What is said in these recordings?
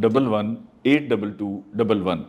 11 82211।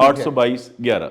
822 11।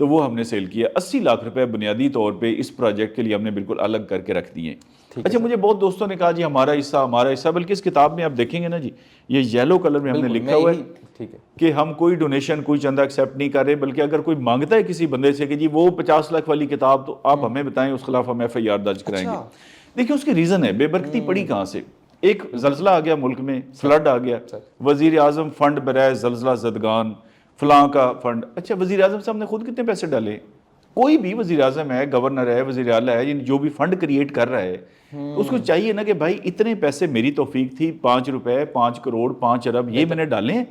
تو وہ ہم نے سیل کیا. 80 لاکھ روپے بنیادی طور پہ اس پروجیکٹ کے لیے ہم نے بالکل الگ کر کے رکھ دیے. اچھا مجھے بہت دوستوں نے کہا جی ہمارا حصہ, بلکہ اس کتاب میں آپ دیکھیں گے نا جی یہ یلو کلر میں ہم نے لکھا ہوا ہے کہ ہم کوئی ڈونیشن کوئی چندہ ایکسیپٹ نہیں کر رہے, بلکہ اگر کوئی مانگتا ہے کسی بندے سے کہ جی وہ 50 لاکھ والی کتاب تو آپ ہمیں بتائیں, اس خلاف ہم FIR درج کرائیں گے. دیکھیں اس کی ریزن ہے, بے برکتی پڑی کہاں سے. ایک زلزلہ آ گیا ملک میں, فلڈ آ گیا, وزیر اعظم فنڈ برائے زلزلہ زدگان فلاں کا فنڈ. اچھا وزیر اعظم صاحب نے خود کتنے پیسے ڈالے؟ کوئی بھی وزیر اعظم ہے, گورنر ہے, وزیر اعلیٰ ہے, جو بھی فنڈ کریٹ کر رہا ہے اس کو چاہیے نا کہ بھائی اتنے پیسے میری توفیق تھی, 5 روپے 5 کروڑ 5 ارب یہ میں نے ڈالے ہیں,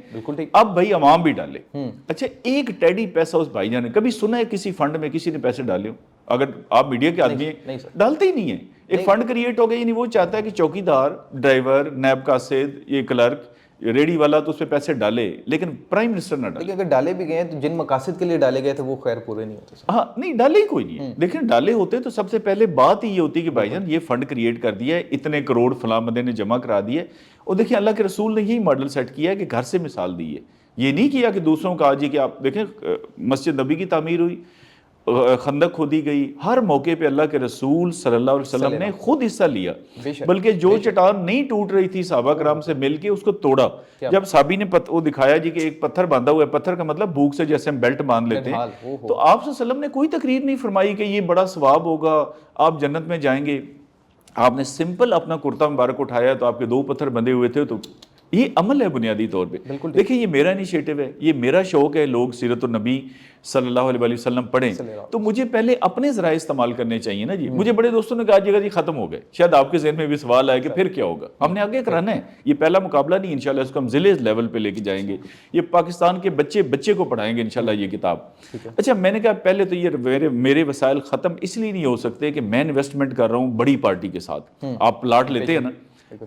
اب بھائی عوام بھی ڈالے. اچھا ایک ٹیڈی پیسہ اس بھائی جان نے کبھی سنا ہے کسی فنڈ میں کسی نے پیسے ڈالے ہو؟ اگر آپ میڈیا کے آدمی ہیں ڈالتے ہی نہیں ہیں. ایک فنڈ کریٹ ہو گیا, یعنی وہ چاہتا ہے کہ چوکیدار, ڈرائیور, نیب قاصد, یہ کلرک, ریڈی والا تو اس پہ پیسے ڈالے, لیکن پرائم منسٹر نہ ڈالے. لیکن اگر ڈالے بھی گئے ہیں تو جن مقاصد کے لیے ڈالے گئے تھے وہ خیر پورے نہیں ہوتے. ہاں نہیں ڈالے ہی کوئی نہیں. دیکھیں ڈالے ہوتے تو سب سے پہلے بات ہی یہ ہوتی کہ بھائی جان یہ فنڈ کریٹ کر دیا ہے, اتنے کروڑ فلاں بندے نے جمع کرا دیے. اور دیکھیں اللہ کے رسول نے یہی ماڈل سیٹ کیا ہے کہ گھر سے مثال دی ہے, یہ نہیں کیا کہ دوسروں کا جی کہ آپ دیکھیں مسجد نبی کی تعمیر ہوئی, خندق کھودی گئی, ہر موقع پہ اللہ کے رسول صلی اللہ علیہ وسلم نے خود حصہ لیا, بلکہ جو چٹان نہیں ٹوٹ رہی تھی صحابہ کرام سے مل کے اس کو توڑا. جب صحابی نے وہ دکھایا جی کہ ایک پتھر باندھا ہوا ہے, پتھر کا مطلب بھوک سے جیسے ہم بیلٹ باندھ لیتے ہیں, تو آپ صلی اللہ علیہ وسلم نے کوئی تقریر نہیں فرمائی کہ یہ بڑا ثواب ہوگا, آپ جنت میں جائیں گے. آپ نے سمپل اپنا کرتا مبارک اٹھایا تو آپ کے 2 پتھر بندھے ہوئے تھے. تو یہ عمل ہے بنیادی طور پہ. دیکھیں یہ میرا انیشیٹو ہے, یہ میرا شوق ہے, لوگ سیرت النبی صلی اللہ علیہ وسلم پڑھیں, تو مجھے پہلے اپنے ذرائع استعمال کرنے چاہیے نا جی. مجھے بڑے دوستوں نے کہا جی ختم ہو گئے, شاید آپ کے ذہن میں بھی سوال آئے کہ پھر کیا ہوگا. ہم نے آگے کرانا ہے, یہ پہلا مقابلہ نہیں, انشاءاللہ اس کو ہم ضلع لیول پہ لے کے جائیں گے, یہ پاکستان کے بچے کو پڑھائیں گے انشاءاللہ یہ کتاب. اچھا میں نے کہا پہلے تو یہ میرے وسائل ختم اس لیے نہیں ہو سکتے کہ میں انویسٹمنٹ کر رہا ہوں بڑی پارٹی کے ساتھ. آپ پلاٹ لیتے ہیں نا,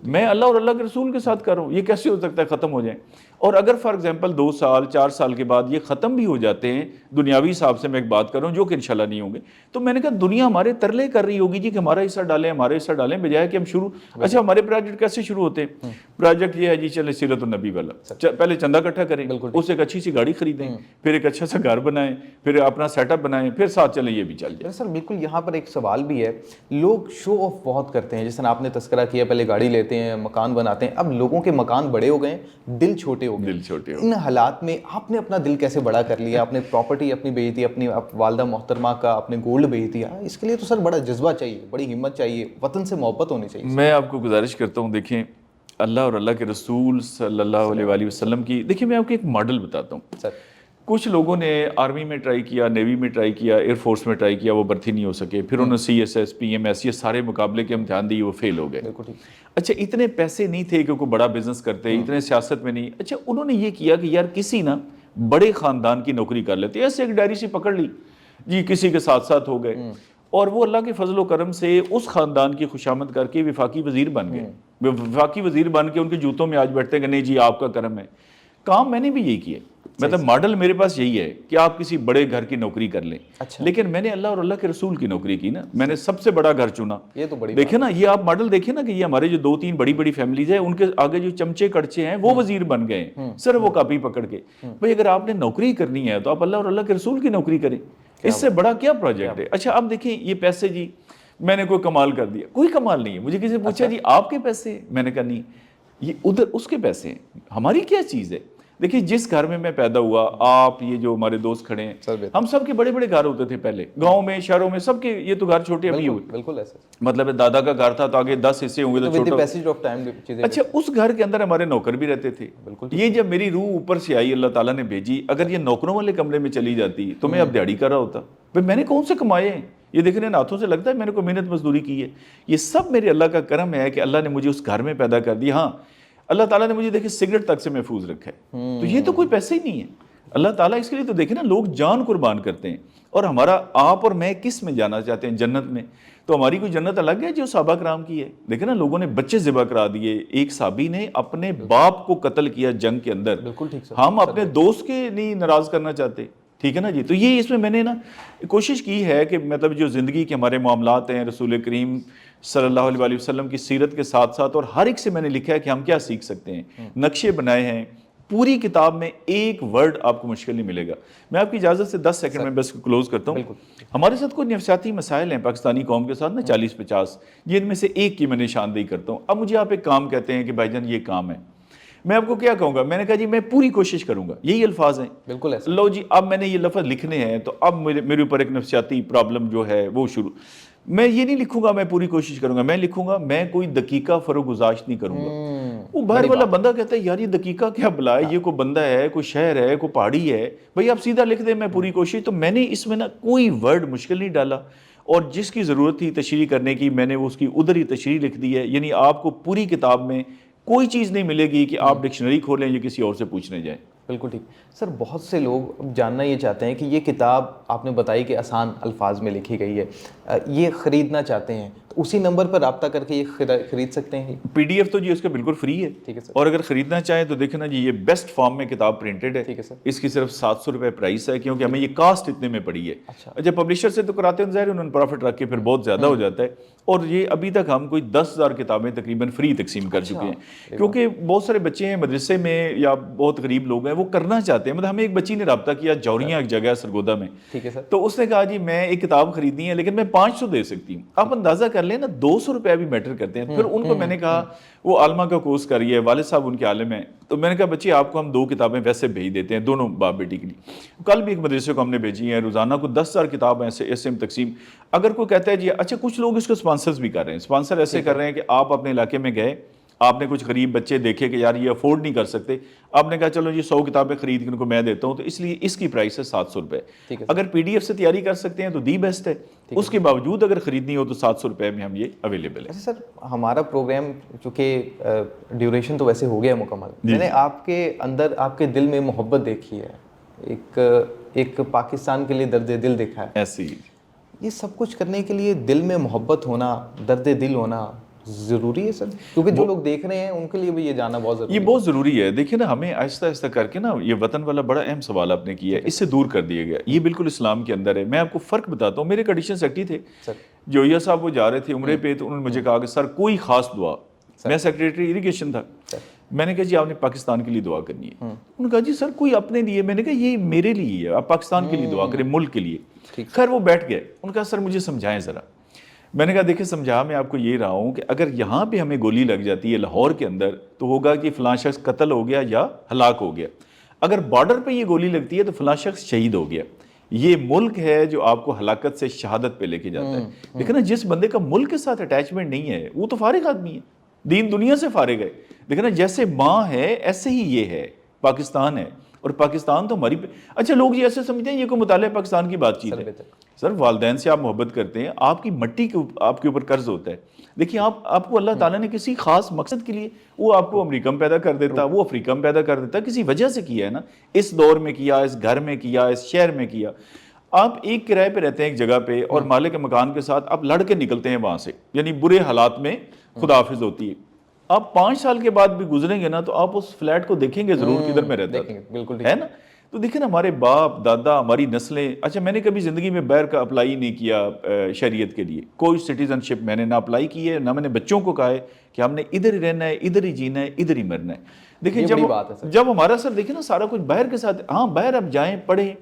میں اللہ اور اللہ کے رسول کے ساتھ کر رہا ہوں, یہ کیسے ہو سکتا ہے ختم ہو جائیں؟ اور اگر فار ایگزامپل 2 سال 4 سال کے بعد یہ ختم بھی ہو جاتے ہیں, دنیاوی حساب سے میں ایک بات کر رہا ہوں جو کہ انشاءاللہ نہیں ہوں گے, تو میں نے کہا دنیا ہمارے ترلے کر رہی ہوگی جی کہ ہمارا حصہ ڈالیں ہمارے حصہ ڈالیں, بجائے کہ ہم شروع. اچھا ہمارے پروجیکٹ کیسے شروع ہوتے ہیں؟ پروجیکٹ یہ ہے جی چلے سیرت النبی والا, پہلے چندہ اکٹھا کریں, اس ایک اچھی سی گاڑی خریدیں, پھر ایک اچھا سا گھر بنائیں, پھر اپنا سیٹ اپ بنائیں, پھر ساتھ چلیں یہ بھی چل جائے. سر بالکل یہاں پر ایک سوال بھی ہے, لوگ شو آف بہت کرتے ہیں, جس طرح آپ نے تذکرہ کیا پہلے گاڑی لیتے ہیں, مکان بناتے ہیں, اب لوگوں کے مکان بڑے ہو گئے, دل چھوٹے ہو گئے. ان حالات میں آپ نے اپنا دل کیسے بڑا کر لیا؟ آپ نے پراپرٹی اپنی بیچ دی, اپنی والدہ محترمہ کا اپنے گولڈ بیچ دیا, اس کے لیے تو سر بڑا جذبہ چاہیے, بڑی ہمت چاہیے, وطن سے محبت ہونی چاہیے. میں آپ کو گزارش کرتا ہوں, دیکھیں اللہ اور اللہ کے رسول صلی اللہ علیہ وسلم کی, دیکھیں میں آپ کو ایک ماڈل بتاتا ہوں. سر کچھ لوگوں نے آرمی میں ٹرائی کیا, نیوی میں ٹرائی کیا, ایئر فورس میں ٹرائی کیا, وہ بھرتی نہیں ہو سکے, پھر انہوں نے CSS PMS یہ سارے مقابلے کے امتحان دیے, وہ فیل ہو گئے. اچھا اتنے پیسے نہیں تھے کہ کوئی بڑا بزنس کرتے, اتنے سیاست میں نہیں. اچھا انہوں نے یہ کیا کہ یار کسی نا بڑے خاندان کی نوکری کر لیتے, ایسے ایک ڈائری سی پکڑ لی جی, کسی کے ساتھ ساتھ ہو گئے, اور وہ اللہ کے فضل و کرم سے اس خاندان کی خوشامد کر کے وفاقی وزیر بن گئے. وفاقی وزیر بن کے ان کے جوتوں میں آج بیٹھتے ہیں کہ نہیں جی آپ کا کرم ہے. کام میں نے بھی یہی کیا, مطلب ماڈل میرے پاس یہی ہے کہ آپ کسی بڑے گھر کی نوکری کر لیں. لیکن میں نے اللہ اور اللہ کے رسول کی نوکری کی نا, میں نے سب سے بڑا گھر چنا. دیکھیں نا یہ آپ ماڈل دیکھیں نا کہ یہ ہمارے جو 2-3 بڑی بڑی فیملیز ہیں, ان کے آگے جو چمچے کڑچے ہیں وہ وزیر بن گئے سر, وہ کاپی پکڑ کے. بھئی اگر آپ نے نوکری کرنی ہے تو آپ اللہ اور اللہ کے رسول کی نوکری کریں, اس سے بڑا کیا پروجیکٹ ہے. اچھا اب دیکھیں یہ پیسے جی میں نے کوئی کمال کر دیا, کوئی کمال نہیں ہے. مجھے کسی نے پوچھا جی آپ کے پیسے, میں نے کہا نہیں یہ ادھر اس کے پیسے ہیں, ہماری کیا چیز ہے. دیکھیں جس گھر میں پیدا ہوا, آپ یہ جو ہمارے دوست کھڑے ہیں, ہم سب کے بڑے بڑے گھر ہوتے تھے پہلے, گاؤں میں شہروں میں سب کے, یہ تو گھر چھوٹے ابھی ہوئے, بالکل ایسے مطلب دادا کا گھر تھا تو آگے 10 حصے ہوں گے تو چھوٹا. اچھا اس گھر کے اندر ہمارے نوکر بھی رہتے تھے. یہ جب میری روح اوپر سے آئی, اللہ تعالیٰ نے بھیجی, اگر یہ نوکروں والے کمرے میں چلی جاتی تو میں اب دیہڑی کر رہا ہوتا. بھائی میں نے کون سے کمائے ہیں, یہ دیکھنے ہاتھوں سے لگتا ہے میں نے کوئی محنت مزدوری کی ہے. یہ سب میرے اللہ کا کرم ہے کہ اللہ نے مجھے اس گھر میں پیدا کر دیا. ہاں اللہ تعالیٰ نے مجھے دیکھیں سگریٹ تک سے محفوظ رکھا ہے, تو یہ تو کوئی پیسے ہی نہیں ہے. اللہ تعالیٰ اس کے لیے تو دیکھیں نا لوگ جان قربان کرتے ہیں. اور ہمارا آپ اور میں کس میں جانا چاہتے ہیں, جنت میں. تو ہماری کوئی جنت الگ ہے جو صحابہ کرام کی ہے. دیکھیں نا لوگوں نے بچے ذبح کرا دیے, ایک صحابی نے اپنے باپ کو قتل کیا جنگ کے اندر. ہم اپنے دوست کے نہیں ناراض کرنا چاہتے, ٹھیک ہے نا جی. تو یہ اس میں نے نا کوشش کی ہے کہ مطلب جو زندگی کے ہمارے معاملات ہیں رسول کریم صلی اللہ علیہ وسلم کی سیرت کے ساتھ ساتھ, اور ہر ایک سے میں نے لکھا ہے کہ ہم کیا سیکھ سکتے ہیں. نقشے بنائے ہیں, پوری کتاب میں ایک ورڈ آپ کو مشکل نہیں ملے گا. میں آپ کی اجازت سے 10 سیکنڈ میں بس کلوز کرتا ہوں. ہمارے ساتھ کوئی نفسیاتی مسائل ہیں پاکستانی قوم کے ساتھ نا 40-50, جن میں سے ایک کی میں نشاندہی کرتا ہوں. اب مجھے آپ ایک کام کہتے ہیں کہ بھائی جان یہ کام ہے, میں آپ کو کیا کہوں گا؟ میں نے کہا جی میں پوری کوشش کروں گا, یہی الفاظ ہیں. بالکل ایسا. لو جی اب میں نے یہ لفظ لکھنے ہیں تو اب میرے اوپر ایک نفسیاتی پرابلم جو ہے وہ شروع. میں یہ نہیں لکھوں گا میں پوری کوشش کروں گا, میں لکھوں گا میں کوئی دقیقہ فروگزاشت نہیں کروں گا. وہ باہر والا بندہ کہتا ہے یار یہ دقیقہ کیا بلا ہے, یہ کوئی بندہ ہے, کوئی شہر ہے, کوئی پہاڑی ہے, بھئی آپ سیدھا لکھ دیں میں پوری کوشش. تو میں نے اس میں نا کوئی ورڈ مشکل نہیں ڈالا, اور جس کی ضرورت تھی تشریح کرنے کی میں نے اس کی ادھر ہی تشریح لکھ دی ہے. یعنی آپ کو پوری کتاب میں کوئی چیز نہیں ملے گی کہ آپ ڈکشنری کھولیں یا کسی اور سے پوچھنے جائیں. بالکل ٹھیک. سر بہت سے لوگ جاننا یہ چاہتے ہیں کہ یہ کتاب آپ نے بتائی کہ آسان الفاظ میں لکھی گئی ہے, یہ خریدنا چاہتے ہیں تو اسی نمبر پر رابطہ کر کے یہ خرید سکتے ہیں؟ پی ڈی ایف تو جی اس کا بالکل فری ہے. ٹھیک ہے سر. اور اگر خریدنا چاہیں تو دیکھیں نا جی یہ بیسٹ فارم میں کتاب پرنٹڈ ہے. ٹھیک ہے سر. اس کی صرف 700 روپے پرائس ہے, کیونکہ ہمیں یہ کاسٹ اتنے میں پڑی ہے. اچھا. جب پبلشر سے تو کراتے ہیں ظاہر انہوں نے پروفٹ رکھ کے پھر بہت زیادہ ہو جاتا ہے. اور یہ ابھی تک ہم کوئی 10,000 کتابیں تقریباً فری تقسیم کر چکے ہیں, کیونکہ بہت سارے بچے ہیں مدرسے میں یا بہت غریب لوگ ہیں وہ کرنا چاہتے ہیں. مطلب ہمیں ایک بچی نے رابطہ کیا جوریاں ایک جگہ ہے سرگودا میں, ٹھیک ہے سر, تو اس نے کہا جی میں ایک کتاب خریدنی ہے لیکن میں 500 دے سکتی ہوں. آپ اندازہ کر لیں نا 200 روپے بھی میٹر کرتے ہیں. پھر ان کو میں نے کہا وہ عالمہ کا کورس کری ہے, والد صاحب ان کے عالم ہیں, تو میں نے کہا بچی آپ کو ہم 2 کتابیں ویسے بھیج دیتے ہیں دونوں باپ بیٹی کے لیے. کل بھی ایک مدرسے کو ہم نے بھیجی ہیں, روزانہ کو 10,000 کتاب ایسے ہم تقسیم. اگر کوئی کہتا ہے جی اچھا کچھ لوگ اس کو سپانسرز بھی کر رہے ہیں, سپانسر ایسے کر رہے ہیں کہ آپ اپنے علاقے میں گئے, آپ نے کچھ غریب بچے دیکھے کہ یار یہ افورڈ نہیں کر سکتے, آپ نے کہا چلو جی 100 کتابیں خرید کے ان کو میں دیتا ہوں, تو اس لیے اس کی پرائس ہے 700 روپے. اگر پی ڈی ایف سے تیاری کر سکتے ہیں تو دی بیسٹ ہے, اس کے باوجود اگر خریدنی ہو تو 700 روپے میں ہم یہ اویلیبل ہے. اچھا سر, ہمارا پروگرام چونکہ ڈیوریشن تو ویسے ہو گیا مکمل, میں نے آپ کے اندر آپ کے دل میں محبت دیکھی ہے, ایک پاکستان کے لیے درد دل دیکھا ہے. ایسے ہی یہ سب کچھ کرنے کے لیے دل میں محبت ہونا, درد دل ہونا ضروری ہے سر, کیونکہ جو لوگ دیکھ رہے ہیں ان کے لیے بھی یہ جاننا بہت ضروری ہے. یہ بہت ضروری ہے. دیکھیں نا ہمیں آہستہ آہستہ کر کے نا یہ وطن والا بڑا اہم سوال آپ نے کیا ہے, اس سے دور کر دیا گیا. یہ بالکل اسلام کے اندر ہے. میں آپ کو فرق بتاتا ہوں. میرے ایک ایڈیشن سیکرٹری تھے جویا صاحب, وہ جا رہے تھے عمرے پہ, تو انہوں نے مجھے کہا کہ سر کوئی خاص دعا. میں سیکریٹری اریگیشن تھا, میں نے کہا جی آپ نے پاکستان کے لیے دعا کرنی ہے. انہوں نے کہا جی سر کوئی اپنے لیے. میں نے کہا یہ میرے لیے ہے, آپ پاکستان کے لیے دعا کریں, ملک کے لیے. خیر وہ بیٹھ گئے, انہوں نے کہا سر مجھے سمجھائیں ذرا. میں نے کہا دیکھیں سمجھا میں آپ کو یہ رہا ہوں کہ اگر یہاں پہ ہمیں گولی لگ جاتی ہے لاہور کے اندر تو ہوگا کہ فلاں شخص قتل ہو گیا یا ہلاک ہو گیا. اگر بارڈر پہ یہ گولی لگتی ہے تو فلاں شخص شہید ہو گیا. یہ ملک ہے جو آپ کو ہلاکت سے شہادت پہ لے کے جاتا ہے. لیکن نا جس بندے کا ملک کے ساتھ اٹیچمنٹ نہیں ہے وہ تو فارغ آدمی ہے, دین دنیا سے فارغ ہے. لیکن نا جیسے ماں ہے ایسے ہی یہ ہے, پاکستان ہے, اور پاکستان تو ہماری. اچھا لوگ یہ ایسے سمجھتے ہیں یہ کوئی مطالعہ پاکستان کی بات چیت ہے. سر والدین سے آپ محبت کرتے ہیں, آپ کی مٹی کے آپ کے اوپر قرض ہوتا ہے. دیکھیے آپ کو اللہ تعالیٰ نے کسی خاص مقصد کے لیے وہ آپ کو امریکہ میں پیدا کر دیتا, وہ افریقہ میں پیدا کر دیتا, کسی وجہ سے کیا ہے نا. اس دور میں کیا, اس گھر میں کیا, اس شہر میں کیا. آپ ایک کرائے پہ رہتے ہیں ایک جگہ پہ, اور مالک مکان کے ساتھ آپ لڑ کے نکلتے ہیں وہاں سے, یعنی برے حالات میں خدا حافظ ہوتی ہے. آپ 5 سال کے بعد بھی گزریں گے نا تو آپ اس فلیٹ کو دیکھیں گے ضرور کدھر میں رہتا ہے نا. تو دیکھیں نا ہمارے باپ دادا ہماری نسلیں. اچھا میں نے کبھی زندگی میں باہر کا اپلائی نہیں کیا شریعت کے لیے, کوئی سٹیزن شپ میں نے نہ اپلائی کی ہے, نہ میں نے بچوں کو کہا ہے کہ ہم نے ادھر ہی رہنا ہے, ادھر ہی جینا ہے, ادھر ہی مرنا ہے. دیکھیں جب ہمارا سر دیکھیں نا سارا کچھ باہر کے ساتھ, ہاں باہر آپ جائیں پڑھیں,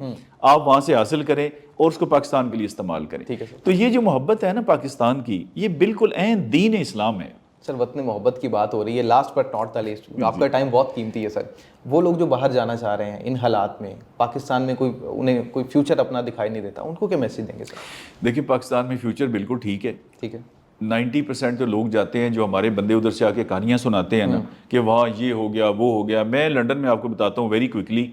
آپ وہاں سے حاصل کریں اور اس کو پاکستان کے لیے استعمال کریں. تو یہ جو محبت ہے نا پاکستان کی, یہ بالکل عین دین اسلام ہے. سر وطن محبت کی بات ہو رہی ہے, last but not the least, آپ کا ٹائم بہت قیمتی ہے سر. وہ لوگ جو باہر جانا چاہ رہے ہیں ان حالات میں, پاکستان میں انہیں کوئی فیوچر اپنا دکھائی نہیں دیتا, ان کو کیا میسج دیں گے سر؟ دیکھیں پاکستان میں فیوچر بالکل ٹھیک ہے. 90% جو لوگ جاتے ہیں, جو ہمارے بندے ادھر سے آ کے کہانیاں سناتے ہیں نا کہ وہاں یہ ہو گیا وہ ہو گیا. میں لنڈن میں آپ کو بتاتا ہوں ویری کوئکلی,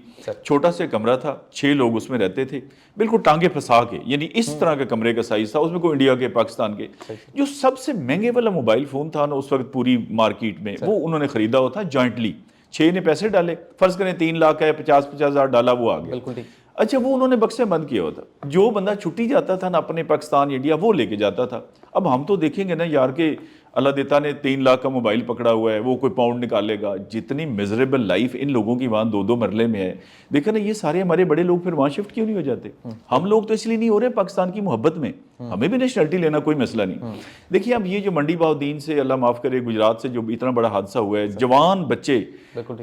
چھوٹا سے کمرہ تھا, 6 لوگ اس میں رہتے تھے, بالکل ٹانگے پھنسا کے, یعنی اس طرح کے کمرے کا سائز تھا. اس میں کوئی انڈیا کے پاکستان کے, جو سب سے مہنگے والا موبائل فون تھا نا اس وقت پوری مارکیٹ میں, وہ انہوں نے خریدا ہوا تھا جوائنٹلی. 6 نے پیسے ڈالے, فرض کریں 3 لاکھ ہے, 50,000 ڈالا, وہ آ گیا. اچھا وہ انہوں نے بکسے بند کیا ہوتا. جو بندہ چھٹی جاتا تھا نا اپنے پاکستان انڈیا, وہ لے کے جاتا تھا. اب ہم تو دیکھیں گے نا یار کہ اللہ دیتا نے 3 لاکھ کا موبائل پکڑا ہوا ہے, وہ کوئی پاؤنڈ نکالے گا. جتنی میزریبل لائف ان لوگوں کی وہاں 2 مرلے میں ہے, دیکھیں نا یہ سارے ہمارے بڑے لوگ پھر وہاں شفٹ کیوں نہیں ہو جاتے؟ ہم لوگ تو اس لیے نہیں ہو رہے پاکستان کی محبت میں, ہمیں بھی نیشنلٹی لینا کوئی مسئلہ نہیں. دیکھیے اب یہ جو منڈی بہاؤدین سے اللہ معاف کرے گجرات سے جو اتنا بڑا حادثہ ہوا ہے, جوان بچے,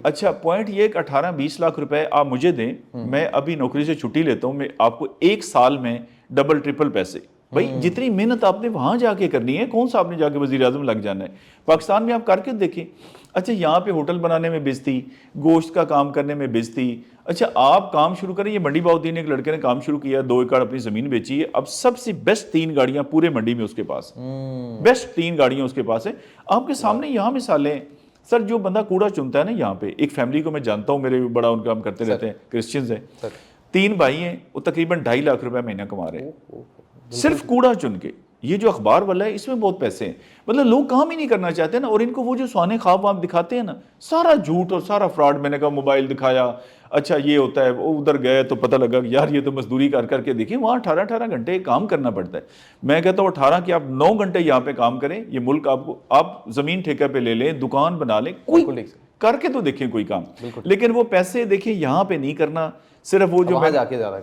اچھا پوائنٹ یہ کہ 18-20 لاکھ روپے آپ مجھے دیں, میں ابھی نوکری سے چھٹی لیتا ہوں, میں آپ کو 1 سال میں ڈبل ٹرپل پیسے. بھائی جتنی محنت آپ نے وہاں جا کے کرنی ہے, کون سا آپ نے جا کے وزیر اعظم لگ جانا ہے؟ پاکستان میں آپ کر کے دیکھیں. اچھا یہاں پہ ہوٹل بنانے میں بزتی, گوشت کا کام کرنے میں بزتی. اچھا آپ کام شروع کریں, یہ منڈی بہاؤدین ایک لڑکے نے کام شروع کیا, 2 ایکڑ اپنی زمین بیچی ہے, اب سب سے بیسٹ 3 گاڑیاں پورے منڈی میں اس کے پاس, بیسٹ 3 گاڑیاں اس کے پاس ہیں. آپ کے سامنے یہاں مثالیں. سر جو بندہ کوڑا چنتا ہے نا یہاں پہ, ایک فیملی کو میں جانتا ہوں, میرے بڑا ان کا ہم کرتے رہتے ہیں, کرسچنز ہیں, 3 بھائی ہیں, وہ تقریباً 2.5 لاکھ روپے مہینہ کما رہے ہیں صرف کوڑا چن کے. یہ جو اخبار والا ہے اس میں بہت پیسے ہیں, مطلب لوگ کام ہی نہیں کرنا چاہتے نا, اور ان کو وہ جو سونے خواب آپ دکھاتے ہیں نا, سارا جھوٹ اور سارا فراڈ. میں نے کہا موبائل دکھایا, اچھا یہ ہوتا ہے, وہ ادھر گئے تو پتہ لگا کہ یار یہ تو مزدوری کر کے دیکھیں, وہاں 18 گھنٹے کام کرنا پڑتا ہے. میں کہتا ہوں 18 کہ آپ 9 گھنٹے یہاں پہ کام کریں, یہ ملک آپ کو, آپ زمین ٹھیکے پہ لے لیں, دکان بنا لیں, کوئی کر کے تو دیکھیں کوئی کام. لیکن وہ پیسے دیکھیں یہاں پہ نہیں کرنا, صرف وہ جو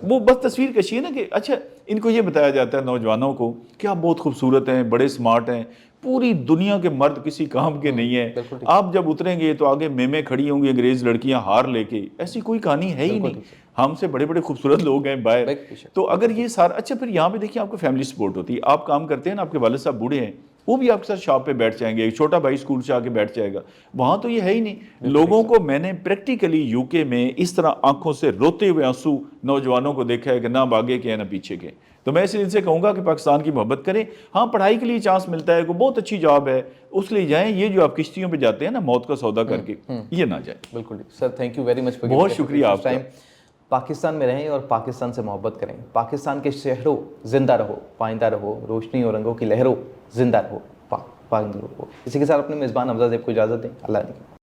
وہ بس تصویر کشی ہے نا کہ اچھا ان کو یہ بتایا جاتا ہے نوجوانوں کو کہ آپ بہت خوبصورت ہیں, بڑے سمارٹ ہیں, پوری دنیا کے مرد کسی کام کے نہیں ہیں, آپ جب اتریں گے تو آگے میمیں کھڑی ہوں گی انگریز لڑکیاں ہار لے کے. ایسی کوئی کہانی ہے ہی نہیں, ہم سے بڑے بڑے خوبصورت لوگ ہیں باہر. تو اگر یہ سارا, اچھا پھر یہاں پہ دیکھیں آپ کو فیملی سپورٹ ہوتی ہے, آپ کام کرتے ہیں نا, آپ کے والد صاحب بوڑھے ہیں, وہ بھی آپ کے ساتھ شاپ پہ بیٹھ جائیں گے, ایک چھوٹا بھائی اسکول سے آ کے بیٹھ جائے گا. وہاں تو یہ ہے ہی نہیں. لوگوں کو میں نے پریکٹیکلی یو کے میں اس طرح آنکھوں سے روتے ہوئے آنسو نوجوانوں کو دیکھا ہے کہ نہ آگے کے نہ پیچھے کے. تو میں ان سے کہوں گا کہ پاکستان کی محبت کریں. ہاں پڑھائی کے لیے چانس ملتا ہے, کوئی بہت اچھی جاب ہے, اس لیے جائیں. یہ جو آپ کشتیوں پہ جاتے ہیں نا موت کا سودا کر کے, یہ نہ جائیں. بالکل سر, تھینک یو ویری مچ. بہت شکریہ آپ کا. پاکستان میں رہیں اور پاکستان سے محبت کریں. پاکستان کے شہروں زندہ رہو, پائندہ رہو, روشنی اور رنگوں کی لہروں زندہ رہو, پائندہ رہو. اسی کے ساتھ اپنے میزبان حمزہ زیب کو اجازت دیں. اللہ حافظ.